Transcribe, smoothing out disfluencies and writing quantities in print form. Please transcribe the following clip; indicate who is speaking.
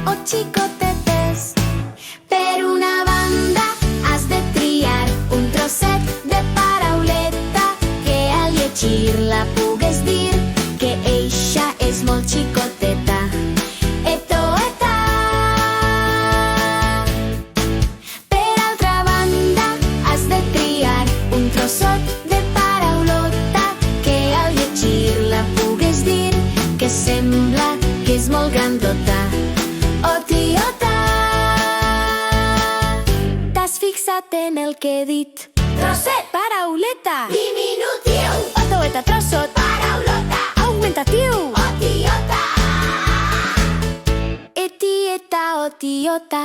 Speaker 1: o xicotetes. Per una banda has de triar un trosset de parauleta que al llegir-la pugues dir que eixa és molt xicoteta. Eto, eta. Per altra banda has de triar un trossot de paraulota que al llegir-la pugues dir que sembla que és molt grandota. O tiota. T'has fixat en el que he dit? Trosset, parauleta,
Speaker 2: Diminutiu,
Speaker 1: otoeta, trossot,
Speaker 2: paraulota,
Speaker 1: augmentatiu,
Speaker 2: o tiota.
Speaker 1: etieta, o tiota.